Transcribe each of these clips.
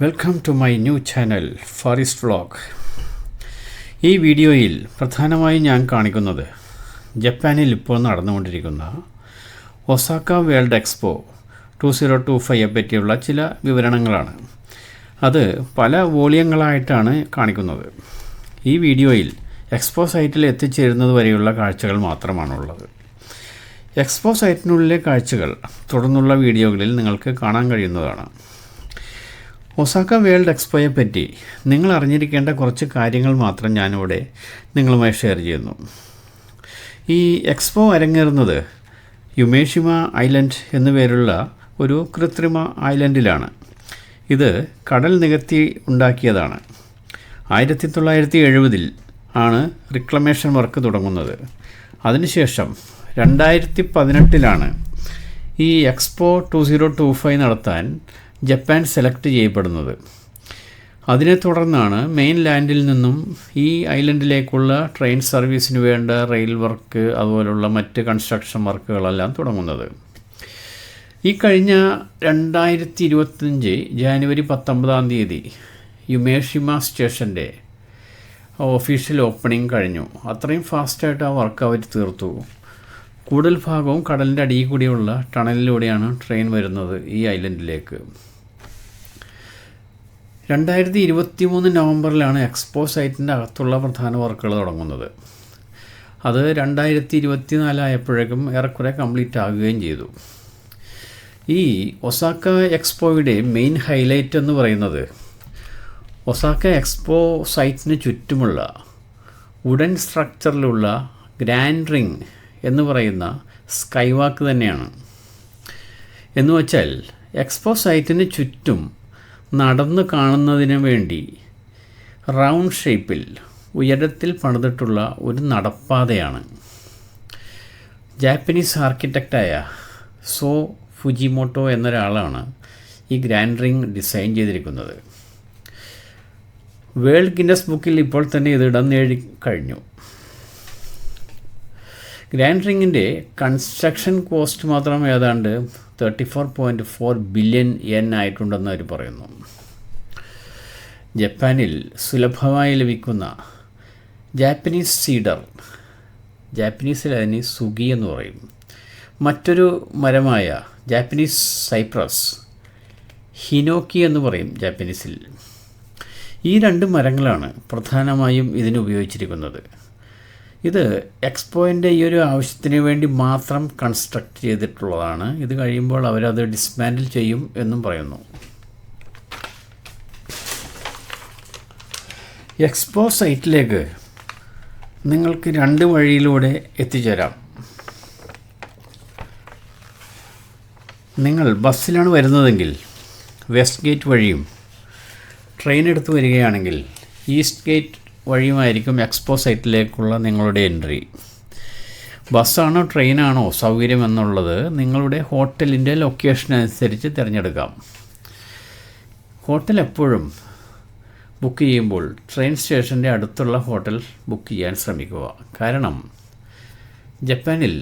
Welcome to my new channel ഫാറിസ്റ്റ് vlog. ഈ വീഡിയോയിൽ പ്രധാനമായും ഞാൻ കാണിക്കുന്നത് ജപ്പാനിൽ ഇപ്പോൾ നടന്നുകൊണ്ടിരിക്കുന്ന ഒസാക്ക വേൾഡ് എക്സ്പോ 2025 പറ്റിയുള്ള ചില വിവരണങ്ങളാണ്. അത് പല വോളിയങ്ങളായിട്ടാണ് കാണിക്കുന്നത്. ഈ വീഡിയോയിൽ എക്സ്പോ സൈറ്റിൽ എത്തിച്ചേരുന്നത് വരെയുള്ള കാഴ്ചകൾ മാത്രമാണുള്ളത്. എക്സ്പോ സൈറ്റിനുള്ളിലെ കാഴ്ചകൾ തുടർന്നുള്ള വീഡിയോകളിൽ നിങ്ങൾക്ക് കാണാൻ കഴിയുന്നതാണ്. ഒസാക്ക വേൾഡ് എക്സ്പോയെ പറ്റി നിങ്ങൾ അറിഞ്ഞിരിക്കേണ്ട കുറച്ച് കാര്യങ്ങൾ മാത്രം ഞാനിവിടെ നിങ്ങളുമായി ഷെയർ ചെയ്യുന്നു. ഈ എക്സ്പോ അരങ്ങേറുന്നത് യുമേഷിമ ഐലൻഡ് എന്നു പേരുള്ള ഒരു കൃത്രിമ ഐലൻഡിലാണ്. ഇത് കടൽ നികത്തി ഉണ്ടാക്കിയതാണ്. 1970 ആണ് റിക്ലമേഷൻ വർക്ക് തുടങ്ങുന്നത്. അതിനുശേഷം 2018 ഈ എക്സ്പോ 2025 നടത്താൻ ജപ്പാൻ സെലക്ട് ചെയ്യപ്പെടുന്നത്. അതിനെ തുടർന്നാണ് മെയിൻ ലാൻഡിൽ നിന്നും ഈ ഐലൻഡിലേക്കുള്ള ട്രെയിൻ സർവീസിന് വേണ്ട റെയിൽ വർക്ക് അതുപോലുള്ള മറ്റ് കൺസ്ട്രക്ഷൻ വർക്കുകളെല്ലാം തുടങ്ങുന്നത്. ഈ കഴിഞ്ഞ 2025 ജാനുവരി 19 യുമേഷിമ സ്റ്റേഷൻ്റെ ഒഫീഷ്യൽ ഓപ്പണിംഗ് കഴിഞ്ഞു. അത്രയും ഫാസ്റ്റായിട്ട് ആ വർക്ക് അവർ തീർത്തു. കൂടുതൽ ഭാഗവും കടലിൻ്റെ അടിയിൽ കൂടിയുള്ള ടണലിലൂടെയാണ് ട്രെയിൻ വരുന്നത് ഈ ഐലൻഡിലേക്ക്. 2023 നവംബറിലാണ് എക്സ്പോ സൈറ്റിൻ്റെ അകത്തുള്ള പ്രധാന വർക്കുകൾ തുടങ്ങുന്നത്. അത് 2024 ആയപ്പോഴേക്കും ഏറെക്കുറെ കംപ്ലീറ്റ് ആകുകയും ചെയ്തു. ഈ ഒസാക്ക എക്സ്പോയുടെ മെയിൻ ഹൈലൈറ്റ് എന്ന് പറയുന്നത് ഒസാക്ക എക്സ്പോ സൈറ്റിന് ചുറ്റുമുള്ള വുഡൻ സ്ട്രക്ചറിലുള്ള ഗ്രാൻഡ് റിംഗ് എന്ന് പറയുന്ന സ്കൈ വാക്ക് തന്നെയാണ്. എന്നുവെച്ചാൽ എക്സ്പോ സൈറ്റിന് ചുറ്റും നടന്നു കാണുന്നതിന് വേണ്ടി റൗണ്ട് ഷേപ്പിൽ ഉയരത്തിൽ പണിതിട്ടുള്ള ഒരു നടപ്പാതയാണ്. ജാപ്പനീസ് ആർക്കിടെക്റ്റായ സോ ഫുജിമോട്ടോ എന്നൊരാളാണ് ഈ ഗ്രാൻഡ് റിംഗ് ഡിസൈൻ ചെയ്തിരിക്കുന്നത്. വേൾഡ് ഗിന്നസ് ബുക്കിൽ ഇപ്പോൾ തന്നെ ഇത് ഇടം നേടി കഴിഞ്ഞു. ഗ്രാൻഡ് റിങ്ങിൻ്റെ കൺസ്ട്രക്ഷൻ കോസ്റ്റ് മാത്രം ഏതാണ്ട് 34.4 ബില്യൺ യെൻ ആയിട്ടുണ്ടെന്ന് അവർ പറയുന്നു. ജപ്പാനിൽ സുലഭമായി ലഭിക്കുന്ന ജാപ്പനീസ് സീഡർ, ജാപ്പനീസിൽ അതിന് സുഗി എന്ന് പറയും, മറ്റൊരു മരമായ ജാപ്പനീസ് സൈപ്രസ്, ഹിനോക്കി എന്ന് പറയും ജാപ്പനീസിൽ. ഈ രണ്ട് മരങ്ങളാണ് പ്രധാനമായും ഇതിന് ഉപയോഗിച്ചിരിക്കുന്നത്. ഇത് എക്സ്പോയിൻ്റെ ഈ ഒരു ആവശ്യത്തിന് വേണ്ടി മാത്രം കൺസ്ട്രക്റ്റ് ചെയ്തിട്ടുള്ളതാണ്. ഇത് കഴിയുമ്പോൾ അവരത് ഡിസ്മാൻഡിൽ ചെയ്യും എന്നും പറയുന്നു. എക്സ്പോ സൈറ്റിലേക്ക് നിങ്ങൾക്ക് 2 വഴിയിലൂടെ എത്തിച്ചേരാം. നിങ്ങൾ ബസ്സിലാണ് വരുന്നതെങ്കിൽ വെസ്റ്റ് ഗേറ്റ് വഴിയും, ട്രെയിൻ എടുത്ത് വരികയാണെങ്കിൽ ഈസ്റ്റ് ഗേറ്റ് വഴിയുമായിരിക്കും എക്സ്പോ സൈറ്റിലേക്കുള്ള നിങ്ങളുടെ എൻട്രി. ബസ്സാണോ ട്രെയിനാണോ സൗകര്യം എന്നുള്ളത് നിങ്ങളുടെ ഹോട്ടലിൻ്റെ ലൊക്കേഷൻ അനുസരിച്ച് തിരഞ്ഞെടുക്കാം. ഹോട്ടൽ എപ്പോഴും ബുക്ക് ചെയ്യുമ്പോൾ ട്രെയിൻ സ്റ്റേഷൻ്റെ അടുത്തുള്ള ഹോട്ടൽ ബുക്ക് ചെയ്യാൻ ശ്രമിക്കുക. കാരണം ജപ്പാനിൽ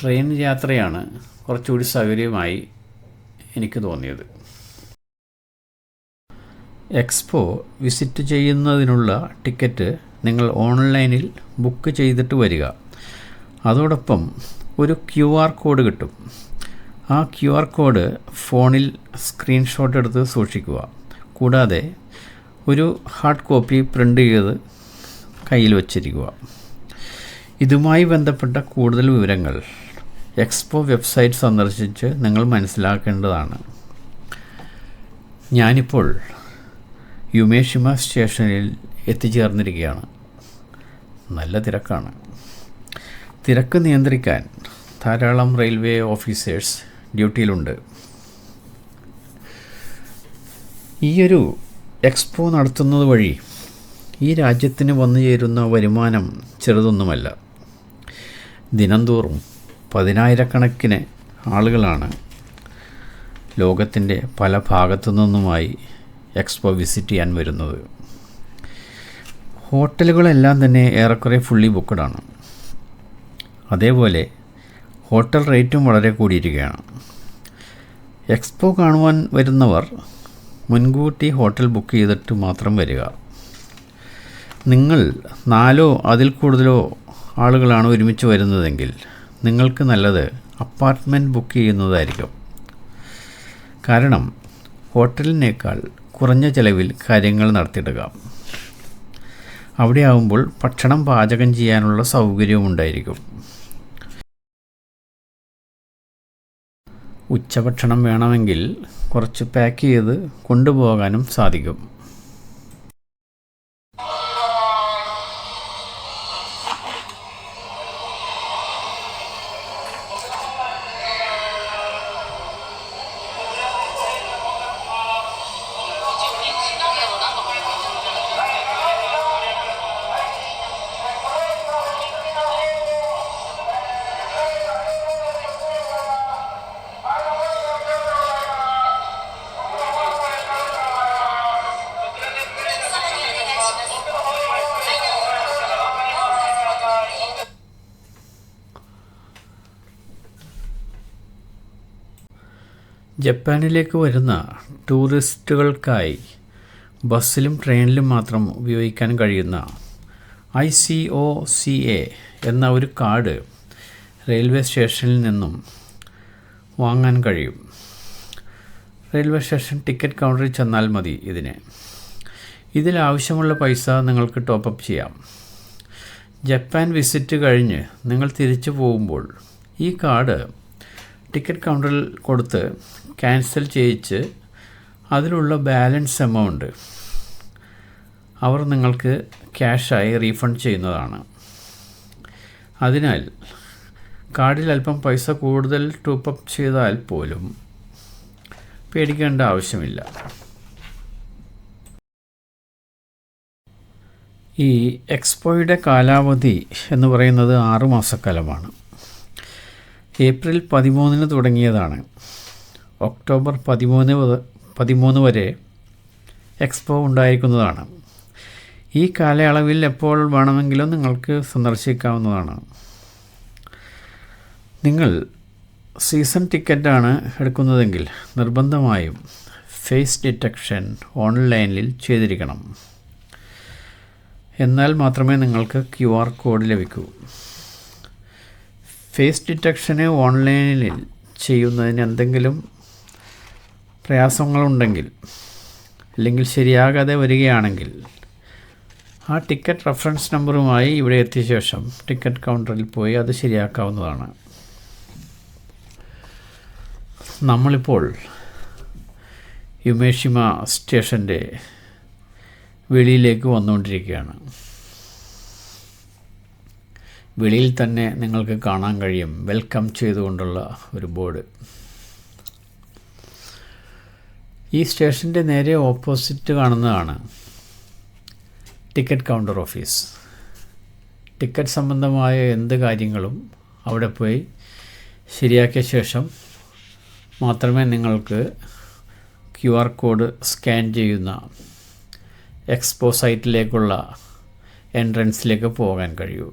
ട്രെയിൻ യാത്രയാണ് കുറച്ചുകൂടി സൗകര്യമായി എനിക്ക് തോന്നിയത്. എക്സ്പോ വിസിറ്റ് ചെയ്യുന്നതിനുള്ള ടിക്കറ്റ് നിങ്ങൾ ഓൺലൈനിൽ ബുക്ക് ചെയ്തിട്ട് വരിക. അതോടൊപ്പം ഒരു QR കോഡ് കിട്ടും. ആ QR കോഡ് ഫോണിൽ സ്ക്രീൻഷോട്ട് എടുത്ത് സൂക്ഷിക്കുക. കൂടാതെ ഒരു ഹാർഡ് കോപ്പി പ്രിൻ്റ് ചെയ്ത് കയ്യിൽ വച്ചിരിക്കുക. ഇതുമായി ബന്ധപ്പെട്ട കൂടുതൽ വിവരങ്ങൾ എക്സ്പോ വെബ്സൈറ്റ് സന്ദർശിച്ച് നിങ്ങൾ മനസ്സിലാക്കേണ്ടതാണ്. ഞാനിപ്പോൾ യുമേഷിമ സ്റ്റേഷനിൽ എത്തിച്ചേർന്നിരിക്കുകയാണ്. നല്ല തിരക്കാണ്. തിരക്ക് നിയന്ത്രിക്കാൻ ധാരാളം റെയിൽവേ ഓഫീസേഴ്സ് ഡ്യൂട്ടിയിലുണ്ട്. ഈയൊരു എക്സ്പോ നടത്തുന്നത് വഴി ഈ രാജ്യത്തിന് വന്നു ചേരുന്ന വരുമാനം ചെറുതൊന്നുമല്ല. ദിനംതോറും 10,000-കണക്കിന് ആളുകളാണ് ലോകത്തിൻ്റെ പല ഭാഗത്തു നിന്നുമായി എക്സ്പോ വിസിറ്റ് ചെയ്യാൻ വരുന്നത്. ഹോട്ടലുകളെല്ലാം തന്നെ ഏറെക്കുറെ ഫുള്ളി ബുക്കഡാണ്. അതേപോലെ ഹോട്ടൽ റേറ്റും വളരെ കൂടിയിരിക്കുകയാണ്. എക്സ്പോ കാണുവാൻ വരുന്നവർ മുൻകൂട്ടി ഹോട്ടൽ ബുക്ക് ചെയ്തിട്ട് മാത്രം വരിക. നിങ്ങൾ 4 അതിൽ കൂടുതലോ ആളുകളാണ് ഒരുമിച്ച് വരുന്നതെങ്കിൽ നിങ്ങൾക്ക് നല്ലത് അപ്പാർട്ട്മെൻറ്റ് ബുക്ക് ചെയ്യുന്നതായിരിക്കും. കാരണം ഹോട്ടലിനേക്കാൾ കുറഞ്ഞ ചിലവിൽ കാര്യങ്ങൾ നടത്തിയിടുക. അവിടെ ആകുമ്പോൾ ഭക്ഷണം പാചകം ചെയ്യാനുള്ള സൗകര്യവും ഉണ്ടായിരിക്കും. ഉച്ചഭക്ഷണം വേണമെങ്കിൽ കുറച്ച് പാക്ക് ചെയ്ത് കൊണ്ടുപോകാനും സാധിക്കും. ജപ്പാനിലേക്ക് വരുന്ന ടൂറിസ്റ്റുകൾക്കായി ബസ്സിലും ട്രെയിനിലും മാത്രം ഉപയോഗിക്കാൻ കഴിയുന്ന ICOCA എന്ന ഒരു കാർഡ് റെയിൽവേ സ്റ്റേഷനിൽ നിന്നും വാങ്ങാൻ കഴിയും. റെയിൽവേ സ്റ്റേഷൻ ടിക്കറ്റ് കൗണ്ടറിൽ ചെന്നാൽ മതി. ഇതിൽ ആവശ്യമുള്ള പൈസ നിങ്ങൾക്ക് ടോപ്പപ്പ് ചെയ്യാം. ജപ്പാൻ വിസിറ്റ് കഴിഞ്ഞ് നിങ്ങൾ തിരിച്ചു പോകുമ്പോൾ ഈ കാർഡ് ടിക്കറ്റ് കൗണ്ടറിൽ കൊടുത്ത് ക്യാൻസൽ ചെയ്യിച്ച് അതിലുള്ള ബാലൻസ് എമൗണ്ട് അവർ നിങ്ങൾക്ക് ക്യാഷായി റീഫണ്ട് ചെയ്യുന്നതാണ്. അതിനാൽ കാർഡിൽ അല്പം പൈസ കൂടുതൽ ടോപ്പപ്പ് ചെയ്താൽ പോലും പേടിക്കേണ്ട ആവശ്യമില്ല. ഈ എക്സ്പോയുടെ കാലാവധി എന്ന് പറയുന്നത് 6 മാസക്കാലമാണ്. ഏപ്രിൽ 13 തുടങ്ങിയതാണ്. ഒക്ടോബർ 13 വരെ എക്സ്പോ ഉണ്ടായിരിക്കുന്നതാണ്. ഈ കാലയളവിൽ എപ്പോൾ വേണമെങ്കിലും നിങ്ങൾക്ക് സന്ദർശിക്കാവുന്നതാണ്. നിങ്ങൾ സീസൺ ടിക്കറ്റാണ് എടുക്കുന്നതെങ്കിൽ നിർബന്ധമായും ഫേസ് ഡിറ്റക്ഷൻ ഓൺലൈനിൽ ചെയ്തിരിക്കണം. എന്നാൽ മാത്രമേ നിങ്ങൾക്ക് QR കോഡ് ലഭിക്കൂ. ഫേസ് ഡിറ്റക്ഷന് ഓൺലൈനിൽ ചെയ്യുന്നതിന് എന്തെങ്കിലും പ്രയാസങ്ങളുണ്ടെങ്കിൽ അല്ലെങ്കിൽ ശരിയാകാതെ വരികയാണെങ്കിൽ ആ ടിക്കറ്റ് റെഫറൻസ് നമ്പറുമായി ഇവിടെ എത്തിയ ശേഷം ടിക്കറ്റ് കൗണ്ടറിൽ പോയി അത് ശരിയാക്കാവുന്നതാണ്. നമ്മളിപ്പോൾ യുമേഷിമ സ്റ്റേഷൻ്റെ വെളിയിലേക്ക് വന്നുകൊണ്ടിരിക്കുകയാണ്. വെളിയിൽ തന്നെ നിങ്ങൾക്ക് കാണാൻ കഴിയും വെൽക്കം ചെയ്തുകൊണ്ടുള്ള ഒരു ബോർഡ്. ഈ സ്റ്റേഷൻ്റെ നേരെ ഓപ്പോസിറ്റ് കാണുന്നതാണ് ടിക്കറ്റ് കൗണ്ടർ ഓഫീസ്. ടിക്കറ്റ് സംബന്ധമായ എന്ത് കാര്യങ്ങളും അവിടെ പോയി ശരിയാക്കിയ ശേഷം മാത്രമേ നിങ്ങൾക്ക് QR കോഡ് സ്കാൻ ചെയ്യുന്ന എക്സ്പോ സൈറ്റിലേക്കുള്ള എൻട്രൻസിലേക്ക് പോകാൻ കഴിയൂ.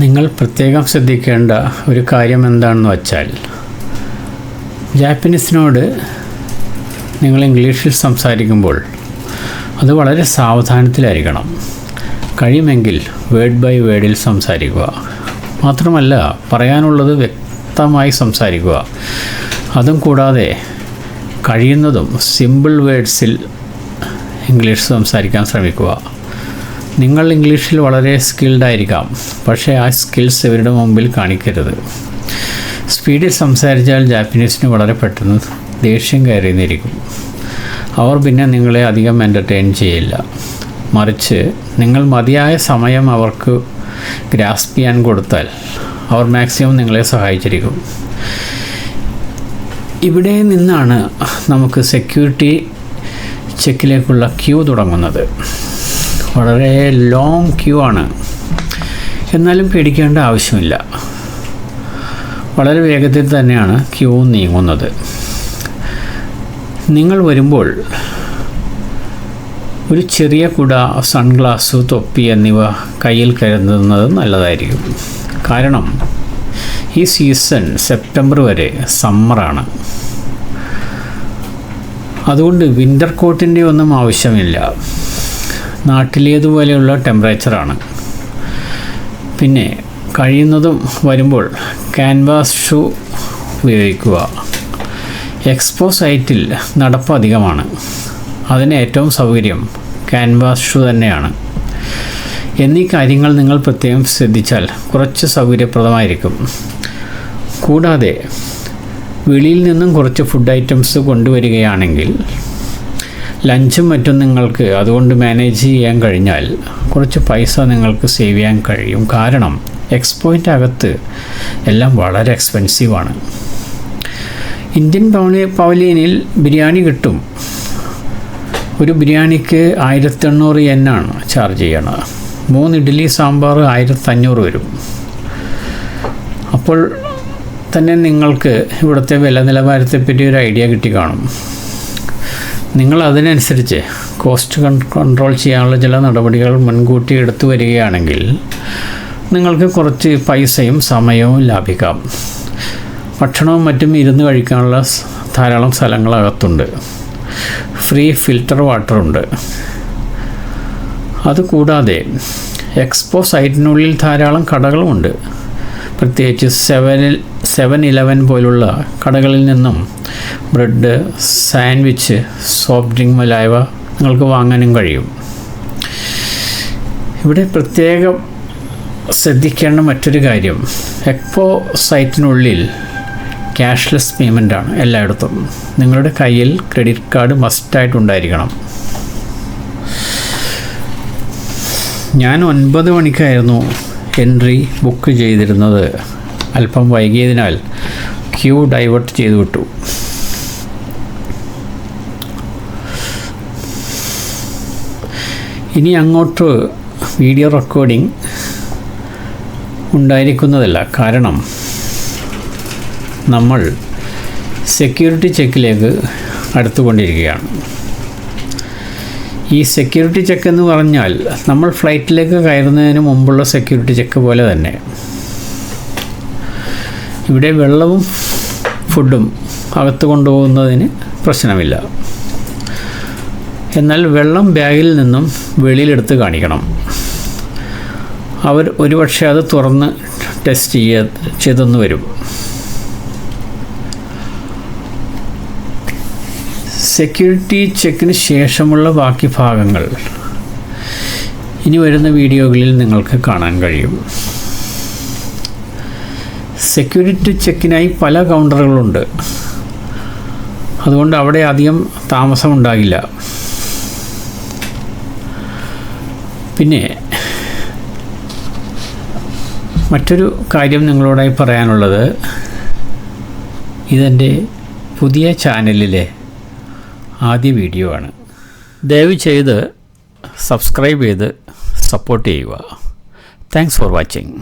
നിങ്ങൾ പ്രത്യേകം ശ്രദ്ധിക്കേണ്ട ഒരു കാര്യം എന്താണെന്ന് വച്ചാൽ, ജാപ്പനീസിനോട് നിങ്ങൾ ഇംഗ്ലീഷിൽ സംസാരിക്കുമ്പോൾ അത് വളരെ സാവധാനത്തിലായിരിക്കണം. കഴിയുമെങ്കിൽ വേർഡ് ബൈ വേർഡിൽ സംസാരിക്കുക. മാത്രമല്ല, പറയാനുള്ളത് വ്യക്തമായി സംസാരിക്കുക. അതും കൂടാതെ കഴിയുന്നതും സിമ്പിൾ വേർഡ്സിൽ ഇംഗ്ലീഷ് സംസാരിക്കാൻ ശ്രമിക്കുക. നിങ്ങൾ ഇംഗ്ലീഷിൽ വളരെ സ്കിൽഡ് ആയിരിക്കാം, പക്ഷേ ആ സ്കിൽസ് ഇവരുടെ മുമ്പിൽ കാണിക്കരുത്. സ്പീഡിൽ സംസാരിച്ചാൽ ജാപ്പനീസിന് വളരെ പെട്ടെന്ന് ദേഷ്യം കയറിയിരിക്കും. അവർ പിന്നെ നിങ്ങളെ അധികം എൻ്റർടൈൻ ചെയ്യില്ല. മറിച്ച് നിങ്ങൾ മതിയായ സമയം അവർക്ക് ഗ്രാസ്പ് ചെയ്യാൻ കൊടുത്താൽ അവർ മാക്സിമം നിങ്ങളെ സഹായിച്ചിരിക്കും. ഇവിടെ നിന്നാണ് നമുക്ക് സെക്യൂരിറ്റി ചെക്കിലേക്കുള്ള ക്യൂ തുടങ്ങുന്നത്. വളരെ ലോങ് ക്യൂ ആണ്. എന്നാലും പേടിക്കേണ്ട ആവശ്യമില്ല. വളരെ വേഗത്തിൽ തന്നെയാണ് ക്യൂ നീങ്ങുന്നത്. നിങ്ങൾ വരുമ്പോൾ ഒരു ചെറിയ കുട, സൺഗ്ലാസ്, തൊപ്പി എന്നിവ കയ്യിൽ കരുതുന്നത് നല്ലതായിരിക്കും. കാരണം ഈ സീസൺ സെപ്റ്റംബർ വരെ സമ്മറാണ്. അതുകൊണ്ട് വിൻ്റർ കോട്ടിൻ്റെ ഒന്നും ആവശ്യമില്ല. നാട്ടിലേതുപോലെയുള്ള ടെമ്പറേച്ചറാണ്. പിന്നെ കഴിയുന്നതും വരുമ്പോൾ ക്യാൻവാസ് ഷൂ ഉപയോഗിക്കുക. എക്സ്പോ സൈറ്റിൽ നടപ്പ് അധികമാണ്. അതിന് ഏറ്റവും സൗകര്യം ക്യാൻവാസ് ഷൂ തന്നെയാണ്. എന്നീ കാര്യങ്ങൾ നിങ്ങൾ പ്രത്യേകം ശ്രദ്ധിച്ചാൽ കുറച്ച് സൗകര്യപ്രദമായിരിക്കും. കൂടാതെ വെളിയിൽ നിന്നും കുറച്ച് ഫുഡ് ഐറ്റംസ് കൊണ്ടുവരികയാണെങ്കിൽ ലഞ്ചും മറ്റും നിങ്ങൾക്ക് അതുകൊണ്ട് മാനേജ് ചെയ്യാൻ കഴിഞ്ഞാൽ കുറച്ച് പൈസ നിങ്ങൾക്ക് സേവ് ചെയ്യാൻ കഴിയും. കാരണം എക്സ്പോയിൻ്റെ അകത്ത് എല്ലാം വളരെ എക്സ്പെൻസീവാണ്. ഇന്ത്യൻ പവലിയനിൽ ബിരിയാണി കിട്ടും. ഒരു ബിരിയാണിക്ക് 1800 yen ആണ് ചാർജ് ചെയ്യണത്. 3 ഇഡ്ഡലി സാമ്പാർ 1500 വരും. അപ്പോൾ തന്നെ നിങ്ങൾക്ക് ഇവിടുത്തെ വില നിലവാരത്തെപ്പറ്റി ഒരു ഐഡിയ കിട്ടി കാണും. നിങ്ങൾ അതിനനുസരിച്ച് കോസ്റ്റ് കൺട്രോൾ ചെയ്യാനുള്ള ചില നടപടികൾ മുൻകൂട്ടി എടുത്തു വരികയാണെങ്കിൽ നിങ്ങൾക്ക് കുറച്ച് പൈസയും സമയവും ലാഭിക്കാം. ഭക്ഷണവും മറ്റും ഇരുന്ന് കഴിക്കാനുള്ള ധാരാളം സ്ഥലങ്ങളകത്തുണ്ട്. Free filter വാട്ടറുണ്ട്. അതുകൂടാതെ എക്സ്പോ സൈറ്റിനുള്ളിൽ ധാരാളം കടകളുമുണ്ട്. പ്രത്യേകിച്ച് 7-11 പോലുള്ള കടകളിൽ നിന്നും ബ്രെഡ്, സാൻഡ്വിച്ച്, സോഫ്റ്റ് ഡ്രിങ്ക് മുതലായവ നിങ്ങൾക്ക് വാങ്ങാനും കഴിയും. ഇവിടെ പ്രത്യേകം ശ്രദ്ധിക്കേണ്ട മറ്റൊരു കാര്യം, എക്സ്പോ സൈറ്റിനുള്ളിൽ ക്യാഷ്ലെസ് പേയ്മെൻ്റാണ് എല്ലായിടത്തും. നിങ്ങളുടെ കയ്യിൽ ക്രെഡിറ്റ് കാർഡ് മസ്റ്റായിട്ടുണ്ടായിരിക്കണം. ഞാൻ 9 മണിക്കായിരുന്നു എൻട്രി ബുക്ക് ചെയ്തിരുന്നത്. അല്പം വൈകിയതിനാൽ ക്യൂ ഡൈവേർട്ട് ചെയ്തു വിട്ടു. ഇനി അങ്ങോട്ട് വീഡിയോ റെക്കോർഡിംഗ് ഉണ്ടായിരിക്കുന്നതല്ല. കാരണം നമ്മൾ സെക്യൂരിറ്റി ചെക്കിലേക്ക് അടുത്തുകൊണ്ടിരിക്കുകയാണ്. ഈ സെക്യൂരിറ്റി ചെക്ക് എന്ന് പറഞ്ഞാൽ നമ്മൾ ഫ്ലൈറ്റിലേക്ക് കയറുന്നതിന് മുമ്പുള്ള സെക്യൂരിറ്റി ചെക്ക് പോലെ തന്നെ. ഇവിടെ വെള്ളവും ഫുഡും അകത്ത് കൊണ്ടുപോകുന്നതിന് പ്രശ്നമില്ല. എന്നാൽ വെള്ളം ബാഗിൽ നിന്നും വെളിയിലെടുത്ത് കാണിക്കണം. അവർ ഒരുപക്ഷെ അത് തുറന്ന് ടെസ്റ്റ് ചെയ്തെന്ന് വരും. സെക്യൂരിറ്റി ചെക്കിന് ശേഷമുള്ള ബാക്കി ഭാഗങ്ങൾ ഇനി വരുന്ന വീഡിയോകളിൽ നിങ്ങൾക്ക് കാണാൻ കഴിയും. സെക്യൂരിറ്റി ചെക്കിനായി പല കൗണ്ടറുകളുണ്ട്. അതുകൊണ്ട് അവിടെ അധികം താമസമുണ്ടാകില്ല. പിന്നെ മറ്റൊരു കാര്യം നിങ്ങളോടായി പറയാനുള്ളത്, ഇതെൻ്റെ പുതിയ ചാനലിലെ ആദ്യ വീഡിയോ ആണ്. ദയവ് ചെയ്ത് സബ്സ്ക്രൈബ് ചെയ്ത് സപ്പോർട്ട് ചെയ്യുക. Thanks for watching.